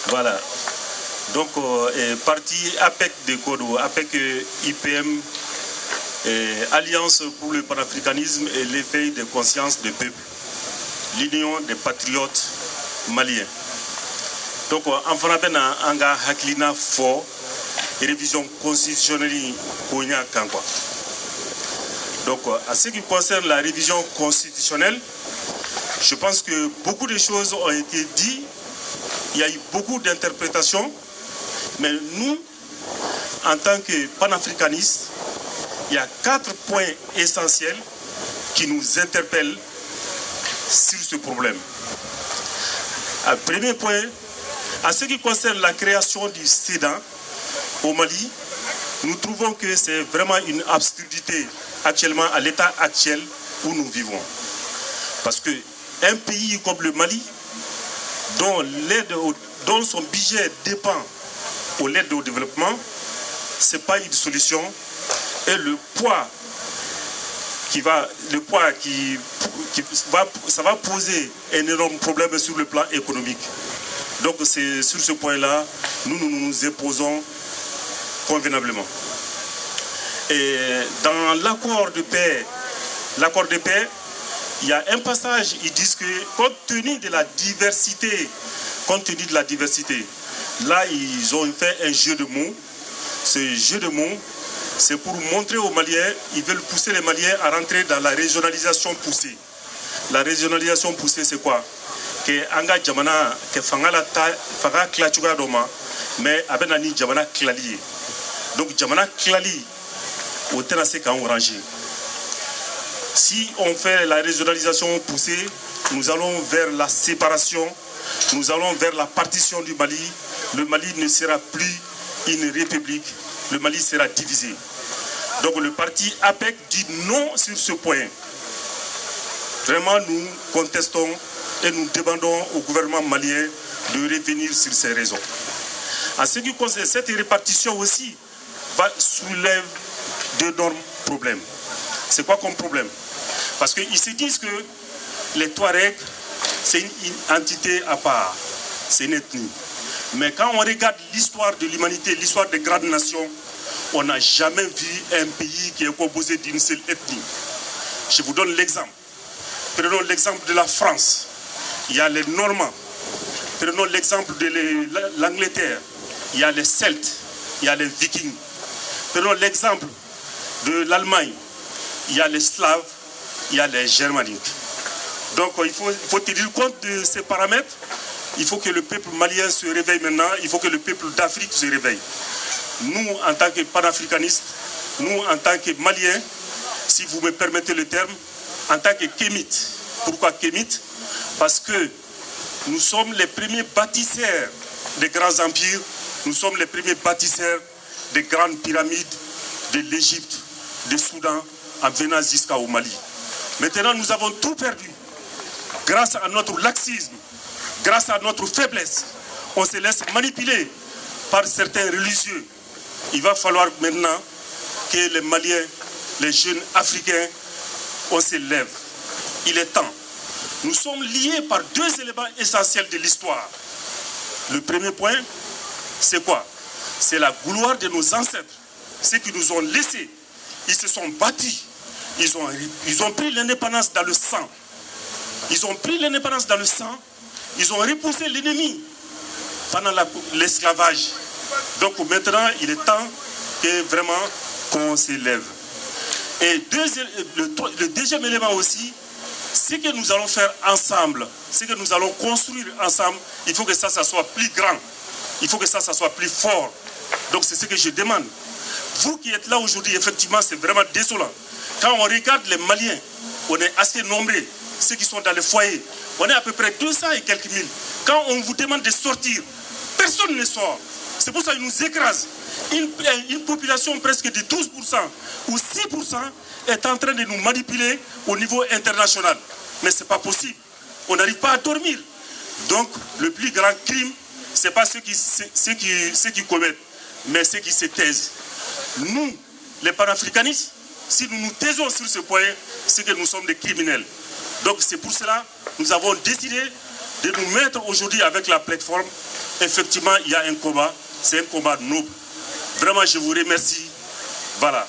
Voilà. Donc, parti APEC de Kodo, APEC IPM, Alliance pour le panafricanisme et l'éveil de conscience des peuples, l'Union des patriotes maliens. Donc, en français, on a Haklina fort, révision constitutionnelle Konya Kankwa. Donc, à ce qui concerne la révision constitutionnelle, je pense que beaucoup de choses ont été dites. Il y a eu beaucoup d'interprétations, mais nous, en tant que panafricanistes, il y a 4 points essentiels qui nous interpellent sur ce problème. Un premier point, en ce qui concerne la création du SEDA au Mali, nous trouvons que c'est vraiment une absurdité actuellement à l'état actuel où nous vivons. Parce qu'un pays comme le Mali, dont son budget dépend de l'aide au développement, ce n'est pas une solution. Et ça va poser un énorme problème sur le plan économique. Donc c'est sur ce point-là, nous nous opposons convenablement. Et dans l'accord de paix, il y a un passage, ils disent que compte tenu de la diversité, là ils ont fait un jeu de mots. Ce jeu de mots, c'est pour montrer aux Maliens, ils veulent pousser les Maliens à rentrer dans la régionalisation poussée. La régionalisation poussée, c'est quoi? Que anga jamana que fangala klachuga doma, mais abenani jamana klali. Donc jamana klali, au terrain c'est quand on range. Si on fait la régionalisation poussée, nous allons vers la séparation, nous allons vers la partition du Mali. Le Mali ne sera plus une république, le Mali sera divisé. Donc le parti APEC dit non sur ce point. Vraiment, nous contestons et nous demandons au gouvernement malien de revenir sur ces raisons. En ce qui concerne cette répartition aussi, soulève d'énormes problèmes. C'est quoi comme problème? Parce qu'ils se disent que les Touaregs, c'est une entité à part, c'est une ethnie. Mais quand on regarde l'histoire de l'humanité, l'histoire des grandes nations, on n'a jamais vu un pays qui est composé d'une seule ethnie. Je vous donne l'exemple. Prenons l'exemple de la France. Il y a les Normands. Prenons l'exemple de l'Angleterre. Il y a les Celtes. Il y a les Vikings. Prenons l'exemple de l'Allemagne. Il y a les Slaves. Il y a les Germaniques. Donc il faut tenir compte de ces paramètres. Il faut que le peuple malien se réveille maintenant. Il faut que le peuple d'Afrique se réveille. Nous, en tant que panafricanistes, nous, en tant que Maliens, si vous me permettez le terme, en tant que Kémites. Pourquoi Kémites? Parce que nous sommes les premiers bâtisseurs des grands empires. Nous sommes les premiers bâtisseurs des grandes pyramides de l'Égypte, du Soudan, en venant jusqu'au Mali. Maintenant, nous avons tout perdu. Grâce à notre laxisme, grâce à notre faiblesse, on se laisse manipuler par certains religieux. Il va falloir maintenant que les Maliens, les jeunes Africains, on se lève. Il est temps. Nous sommes liés par 2 éléments essentiels de l'histoire. Le premier point, c'est quoi? C'est la gloire de nos ancêtres. Ceux qui nous ont laissés, ils se sont battus. Ils ont pris l'indépendance dans le sang. Ils ont pris l'indépendance dans le sang. Ils ont repoussé l'ennemi pendant l'esclavage. Donc maintenant, il est temps que vraiment qu'on s'élève. Et le deuxième élément aussi, ce que nous allons faire ensemble, ce que nous allons construire ensemble, il faut que ça soit plus grand. Il faut que ça soit plus fort. Donc c'est ce que je demande. Vous qui êtes là aujourd'hui, effectivement, c'est vraiment désolant. Quand on regarde les Maliens, on est assez nombreux, ceux qui sont dans les foyers. On est à peu près 200 et quelques mille. Quand on vous demande de sortir, personne ne sort. C'est pour ça qu'ils nous écrasent. Une population presque de 12% ou 6% est en train de nous manipuler au niveau international. Mais ce n'est pas possible. On n'arrive pas à dormir. Donc, le plus grand crime, ce n'est pas ceux qui commettent, mais ceux qui se taisent. Nous, les panafricanistes, si nous nous taisons sur ce point, c'est que nous sommes des criminels. Donc, c'est pour cela que nous avons décidé de nous mettre aujourd'hui avec la plateforme. Effectivement, il y a un combat, c'est un combat noble. Vraiment, je vous remercie. Voilà.